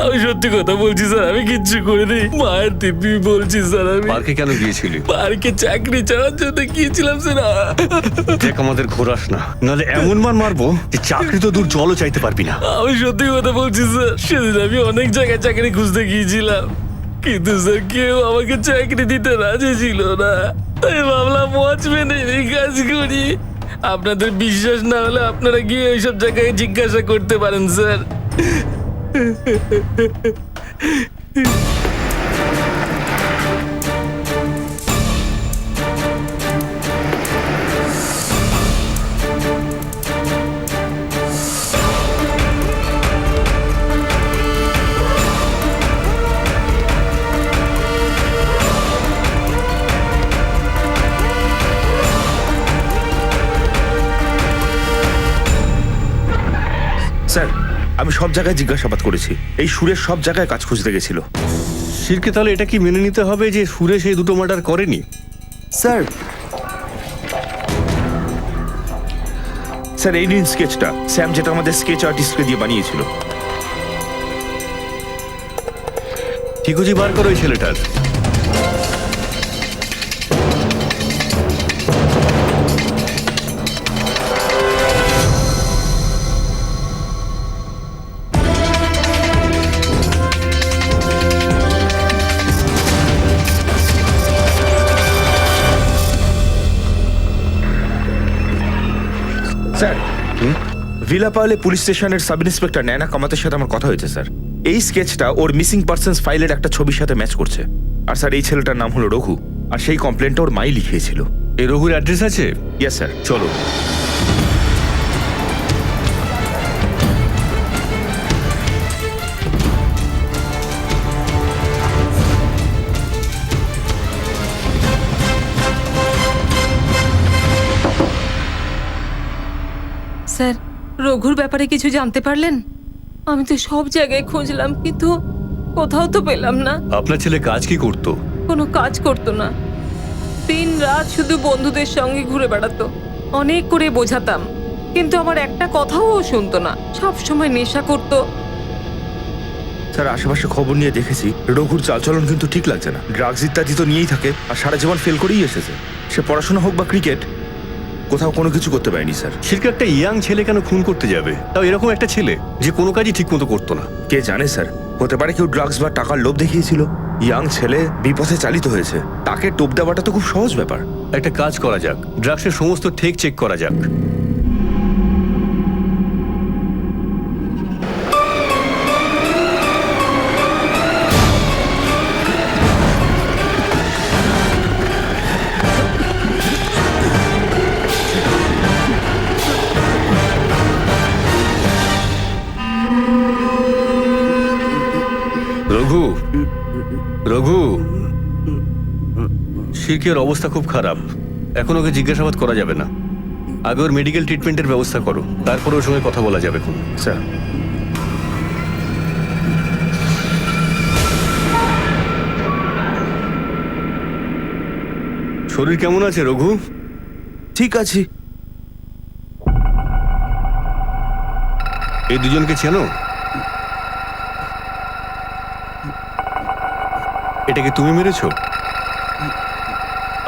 আমি সত্যি কথা বলছি স্যার, আমি কিচ্ছু করিনি। মায়ের দিব্যি বলছি স্যার। আমি পার্কে কেন গিয়েছিলি? পার্কে চাকরি চাওয়ার জন্য গিয়েছিলাম স্যার। দেখ আমাদের ঘোরাস না, নাহলে এমন মার মারবো যে চাকরি তো দূর জলও চাইতে পারবি না। আমি সত্যি কথা বলছি স্যার, সেদিন আমি অনেক জায়গায় চাকরি খুঁজতে গিয়েছিলাম, কিন্তু স্যার কেউ আমাকে চাকরি দিতে রাজি ছিল না। তাই ভাবলাম ওয়াচম্যানের এই কাজ করি। আপনাদের বিশ্বাস না হলে আপনারা গিয়ে ওইসব জায়গায় জিজ্ঞাসা করতে পারেন স্যার। স্যার আমি সব জায়গায় জিজ্ঞাসাবাদ করেছি। এই সুরেশ সব জায়গায় কাজ খুঁজতে গেছিল। শিরকে তাহলে এটা কি মেনে নিতে হবে যে সুরেশ এই দুটো মার্ডার করেনি? স্যার স্যার এই নিন স্কেচটা, স্যাম যেটা আমাদের স্কেচ আর্টিস্টকে দিয়ে বানিয়েছিল। ঠিকুজি বার করো ওই ছেলেটার। স্যার ভিলা পাওয়ালে পুলিশ স্টেশনের সাব ইন্সপেক্টর নয়না কামাতের সাথে আমার কথা হয়েছে স্যার। এই স্কেচটা ওর মিসিং পার্সনস ফাইলের একটা ছবির সাথে ম্যাচ করছে। আর স্যার এই ছেলেটার নাম হলো রঘু, আর সেই কমপ্লেনটা ওর মাই লিখিয়েছিল। এই রঘুর অ্যাড্রেস আছে? ইয়েস স্যার, চলো। স্যার, রঘুর ব্যাপারে কিছু জানতে পারলেন? আমি তো সব জায়গায় খুঁজলাম, কিন্তু কোথাও তো পেলাম না। আপনার ছেলে কাজ কি করতো? কোনো কাজ করতো না, দিন রাত শুধু বন্ধুদের সঙ্গে ঘুরে বেড়াতো। অনেক করে বোঝাতাম, কিন্তু আমার একটা কথাও ও শুনতো না। সব সময় নেশা করতো। স্যার আশেপাশে খবর নিয়ে দেখেছি রঘুর চালচলন কিন্তু ঠিক লাগছে না। ড্রাগস ইত্যাদি তো নিয়েই থাকে আর সারা জীবন ফেল করেই এসেছে। সে পড়াশোনা হোক বা ক্রিকেট, কোথাও কোনো কিছু করতে পারেনি স্যার। শিরকে একটা ইয়াং ছেলে কেন খুন করতে যাবে, তাও এরকম একটা ছেলে যে কোনো কাজই ঠিক মতো করতো না? কে জানে স্যার, হতে পারে কেউ ড্রাগস বা টাকার লোভ দেখিয়েছিল। ইয়াং ছেলে বিপথে চালিত হয়েছে, তাকে টোপ দেওয়াটা তো খুব সহজ ব্যাপার। একটা কাজ করা যাক, ড্রাগসের সমস্ত ঠেক চেক করা যাক। রঘু, রঘু, শিরকের অবস্থা খুব খারাপ। এখন ওকে জিজ্ঞাসাবাদ করা যাবে না, আগে ওর মেডিকেল ট্রিটমেন্টের ব্যবস্থা করো, তারপর ওর সঙ্গে কথা বলা যাবে। খুব স্যার, শরীর কেমন আছে রঘু? ঠিক আছি। এই দুজনকে চেনো? এটাকে তুমি মেরেছো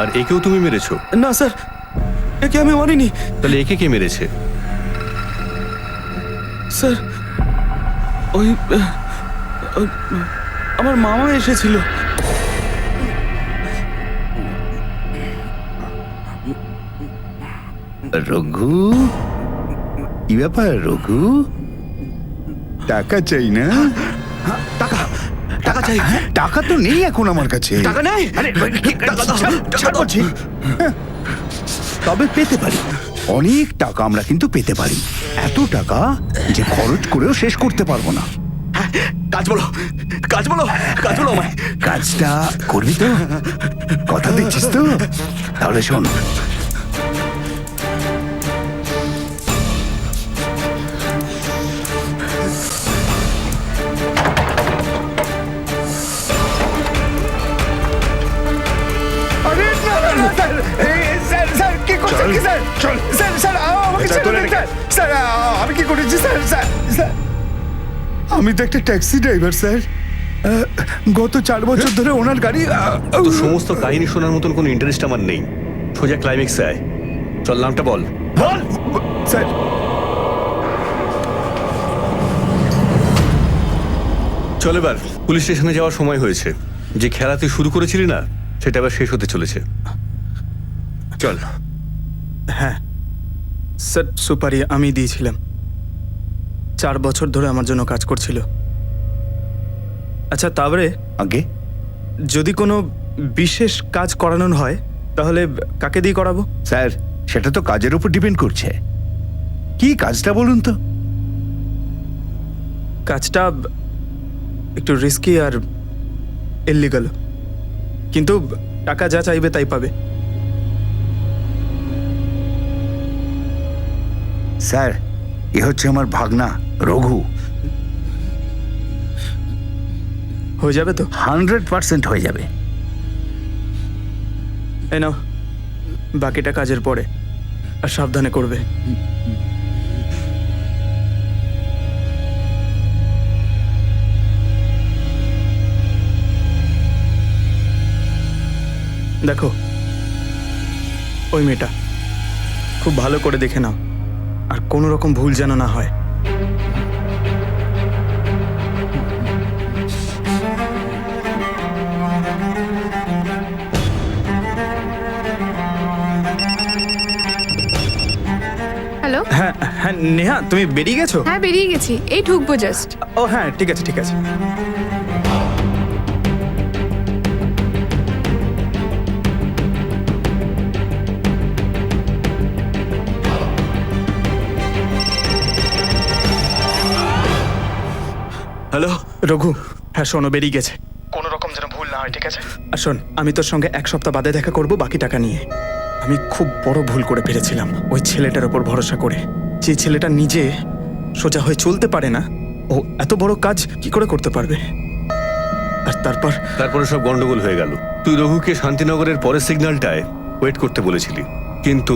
আর একেও তুমি মেরেছো? না স্যার, একে আমি মারিনি তাহলে একে কে মেরেছে? স্যার। ওই আমার মামা এসেছিল। রঘু, কি ব্যাপার রঘু? টাকা চাই না? টাকা, টাকা চাই। টাকা তো নেই এখন আমার কাছে। টাকা নেই? আরে টাকা দাও, ছাড় বলছি। তবে পেতে পারি, অনেক টাকা আমরা কিন্তু পেতে পারি। এত টাকা যে খরচ করেও শেষ করতে পারবো না। কাজ বলো, কাজ বলো, কাজ বলো আমায়। কাজটা করবি তো? কথা দিচ্ছিস তো? তাহলে শোন, আমি কি করেছি স্যার? আমি তো একটা ট্যাক্সি ড্রাইভার স্যার। গত 4 বছর ধরে ওনার গাড়ি। তো সমস্ত কাহিনী শোনার মতন কোনো ইন্টারেস্ট আমার নেই। সোজা ক্লাইম্যাক্সে আয়। চল, নামটা বল। বল স্যার। চল, এবার পুলিশ স্টেশনে যাওয়ার সময় হয়েছে। যে খেলা তুই শুরু করেছিলি না, সেটা আবার শেষ হতে চলেছে। চল। হ্যাঁ স্যার, সুপারি আমি দিয়েছিলাম। 4 বছর ধরে আমার জন্য কাজ করছিল। আচ্ছা, তারপরে আগে যদি কোনো বিশেষ কাজ করানোর হয় তাহলে কাকে দিয়ে করাবো? স্যার, সেটা তো কাজের উপর ডিপেন্ড করছে। কি কাজটা বলুন তো? কাজটা একটু রিস্কি আর ইল্লিগাল, কিন্তু টাকা যা চাইবে তাই পাবে। স্যার, এ হচ্ছে আমার ভাগনা রঘু। হয়ে যাবে তো? 100% হয়ে যাবে। এই নাও, বাকিটা কাজের পরে, আর সাবধানে করবে। দেখো, ওই মেয়েটা খুব ভালো করে দেখে নাও, আর কোনো রকম ভুল যেন না হয়। হ্যালো। হ্যাঁ হ্যাঁ, নেহা তুমি বেরিয়ে গেছো? হ্যাঁ, বেরিয়ে গেছি, এই ঢুকবো জাস্ট। ও হ্যাঁ, ঠিক আছে ঠিক আছে। হ্যালো রঘু, হ্যাঁ শোনো, বেরিয়ে গেছে। কোনো রকম যেন ভুল না হয়, ঠিক আছে? আর শোন, আমি তোর সঙ্গে 1 সপ্তাহ বাদে দেখা করব বাকি টাকা নিয়ে। আমি খুব বড় ভুল করে ফেলেছিলাম ওই ছেলেটার উপর ভরসা করে। যে ছেলেটা নিজে সোজা হয়ে চলতে পারে না, ও এত বড় কাজ কি করে করতে পারবে? আর তারপরে সব গন্ডগোল হয়ে গেল। তুই রঘুকে শান্তিনগরের পরের সিগন্যালটায় ওয়েট করতে বলেছিলি, কিন্তু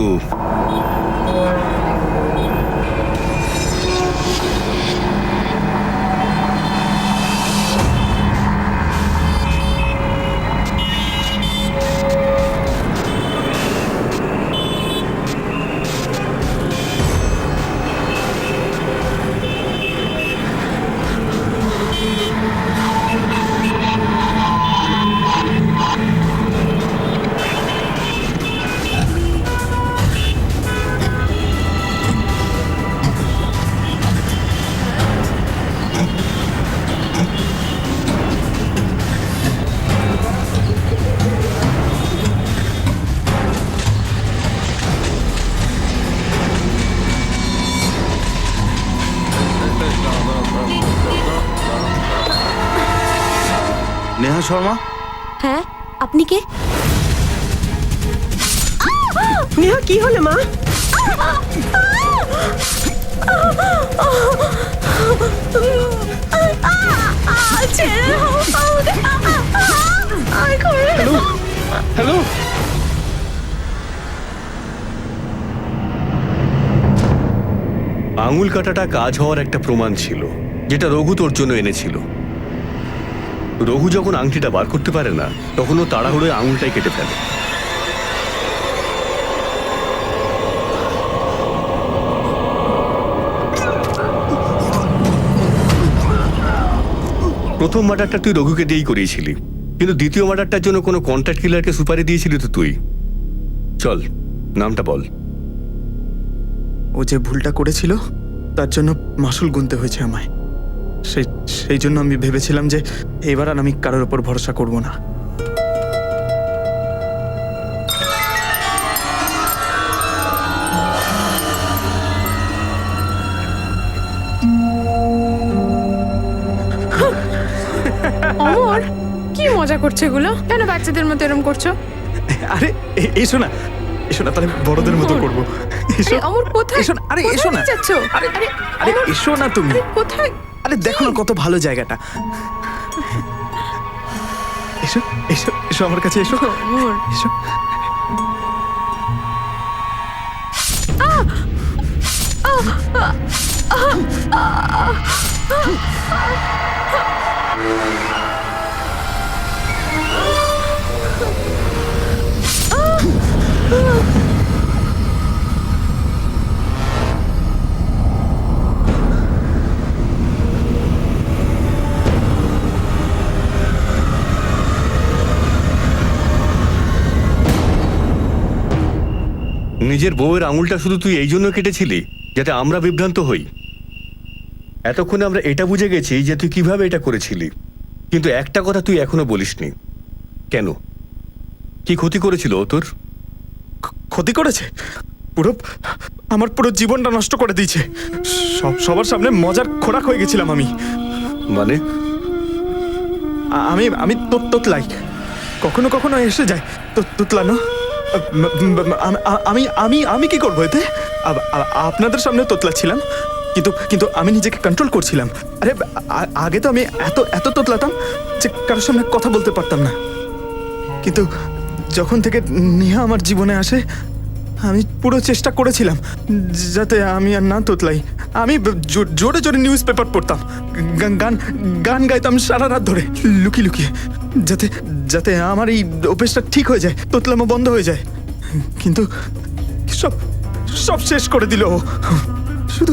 নেহা শর্মা? হ্যাঁ, আপনি কে? নেহা কি হলো মা? হ্যালো, আঙুল কাটাটা কাজ হওয়ার একটা প্রমাণ ছিল, যেটা রঘু তোর জন্য এনেছিল। রঘু যখন আংটিটা বার করতে পারে না, তখন ও তাড়াহুড়োয় আঙুলটাই কেটে ফেলে। প্রথম মার্ডারটা তুই রঘুকে দিয়েই করিয়েছিলি, কিন্তু দ্বিতীয় মার্ডারটার জন্য কোনো কন্ট্রাক্ট কিলারকে সুপারি দিয়েছিলি তো তুই। চল, নামটা বল। ও যে ভুলটা করেছিল তার জন্য মাসুল গুনতে হয়েছে আমায়। সেই জন্য আমি ভেবেছিলাম যে এবার আর আমি কারোর ওপর ভরসা করব না। অমর, কি মজা করছে এগুলো? কেন বাচ্চাদের মতো এরকম করছো? আরে এসো না, এসো না, তাহলে বড়দের মতো করবো। এসো। আরে, অমর কোথায়? এসো না, আরে এসো না। কোথায় যাচ্ছো? আরে আরে, আরে অমর, এসো না তুমি। আরে, কোথায়? আরে দেখো না কত ভালো জায়গাটা। এসো এসো এসো আমার কাছে এসো। অমর, এসো। নিজের বউয়ের আঙুলটা শুধু তুই এই জন্য কেটেছিলি যাতে আমরা বিভ্রান্ত হই? এতক্ষণে আমরা এটা বুঝে গেছি যে তুই কিভাবে এটা করেছিলি, কিন্তু একটা কথা তুই এখনো বলিসনি। কেন? কি ক্ষতি করেছিল ও তোর? ক্ষতি করেছে? আমার পুরো জীবনটা নষ্ট করে দিয়েছে। সবার সামনে মজার খোরাক হয়ে গেছিলাম আমি। মানে? আমি তোতলাই, কখনো কখনো এসে যায় তোতলানো। আমি আমি আমি কি করবো এতে? আপনাদের সামনে তোতলাচ্ছিলাম, কিন্তু আমি নিজেকে কন্ট্রোল করছিলাম। আরে আগে তো আমি এত তোতলাতাম যে কারোর সামনে কথা বলতে পারতাম না, কিন্তু যখন থেকে নেহা আমার জীবনে আসে আমি পুরো চেষ্টা করেছিলাম যাতে আমি আর না তোতলাই। আমি জোরে জোরে নিউজ পেপার পড়তাম, গান গাইতাম সারা রাত ধরে লুকিয়ে লুকিয়ে, যাতে আমার এই অভ্যেসটা ঠিক হয়ে যায়, তোতলামো বন্ধ হয়ে যায়। কিন্তু সব শেষ করে দিল ও। শুধু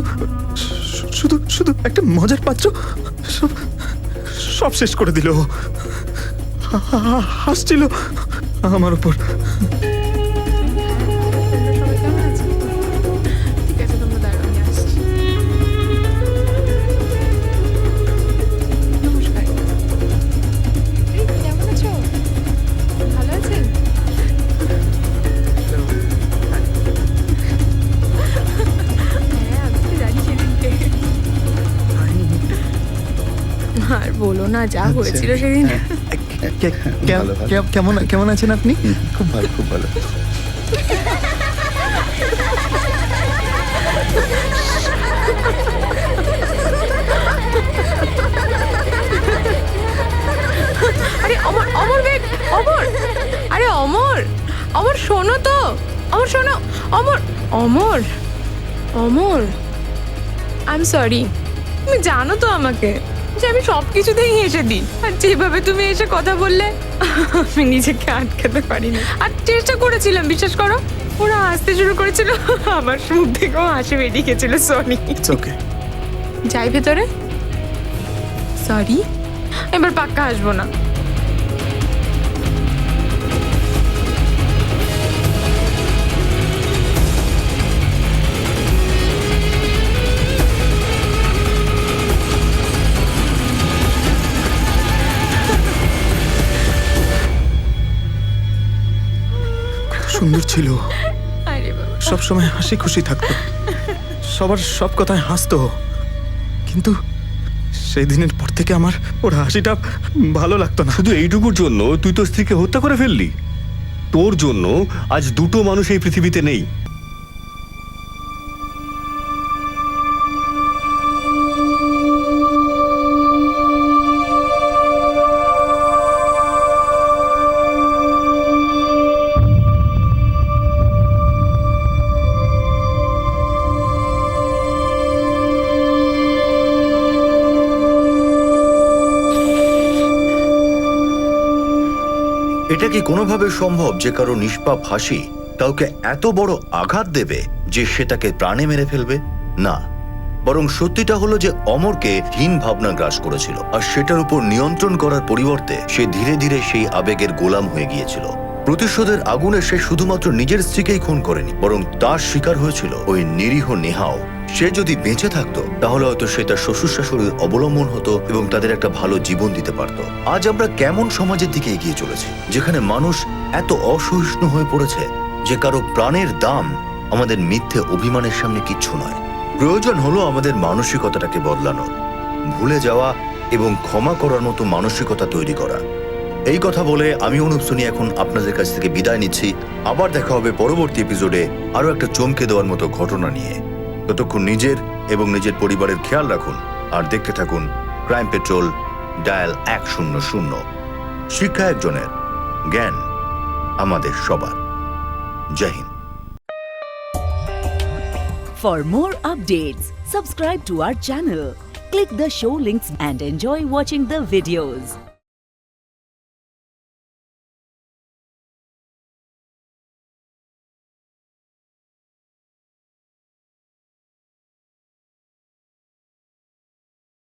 শুধু শুধু একটা মজার পাত্র সব শেষ করে দিল ও। হাসছিল আমার উপর। আর বলো না, যা হয়েছিল সেদিন। কেমন আছেন আপনি? খুব ভালো, খুব ভালো। আরে অমর, অমর ওয়েট, অমর, আরে অমর, অমর শোনো তো, অমর শোনো, অমর, অমর, অমর, আই এম সরি। তুমি জানো তো আমাকে যে আমি সব কিছুতেই হেসে দিই, আর যেভাবে তুমি এসে কথা বললে আমি নিজেকে আটকাতে পারিনি। আর চেষ্টা করেছিলাম, বিশ্বাস করো। ওরা হাসতে শুরু করেছিল, আমার মুখ থেকেও হাসি বেরিয়ে গেছিল। সরি। ওকে, যাই ভেতরে। সরি, এবার পাক্কা হাসবো না। সুন্দর ছিল, আরে বাবা, সব সময় হাসি খুশি থাকতো, সবার সব কথায় হাসতো, কিন্তু সেই দিনের পর থেকে আমার ওর হাসিটা ভালো লাগতো না। শুধু এইটুকুর জন্য তুই তোর স্ত্রীকে হত্যা করে ফেললি? তোর জন্য আজ দুটো মানুষ এই পৃথিবীতে নেই। এটা কি কোনোভাবে সম্ভব যে কারো নিষ্পাপ হাসি কাউকে এত বড় আঘাত দেবে যে সে তাকে প্রাণে মেরে ফেলবে? না, বরং সত্যিটা হলো যে অমরকে হীন ভাবনা গ্রাস করেছিল, আর সেটার উপর নিয়ন্ত্রণ করার পরিবর্তে সে ধীরে ধীরে সেই আবেগের গোলাম হয়ে গিয়েছিল। প্রতিশোধের আগুনে সে শুধুমাত্র নিজের স্ত্রীকেই খুন করেনি, বরং তার শিকার হয়েছিল ওই নিরীহ নেহাও। সে যদি বেঁচে থাকতো তাহলে হয়তো সে তার শ্বশুর শাশুড়ির অবলম্বন হতো এবং তাদের একটা ভালো জীবন দিতে পারত। আজ আমরা কেমন সমাজের দিকে এগিয়ে চলেছি, যেখানে মানুষ এত অসহিষ্ণু হয়ে পড়েছে যে কারো প্রাণের দাম আমাদের মিথ্যে অভিমানের সামনে কিচ্ছু নয়। প্রয়োজন হলো আমাদের মানসিকতাটাকে বদলানো, ভুলে যাওয়া এবং ক্ষমা করার মতো মানসিকতা তৈরি করা। এই কথা বলে আমি অনুপ সোনি এখন আপনাদের কাছ থেকে বিদায় নিচ্ছি। আবার দেখা হবে পরবর্তী এপিসোডে আরো একটা চমকে দেওয়ার মতো ঘটনা নিয়ে। ততক্ষণ নিজের এবং নিজের পরিবারের খেয়াল রাখুন আর দেখতে থাকুন ক্রাইম পেট্রোল ডায়াল 100। শিক্ষা একজনের, জ্ঞান আমাদের সবার। জয় Hind. For more updates, subscribe to our channel, click the show links and enjoy watching the videos.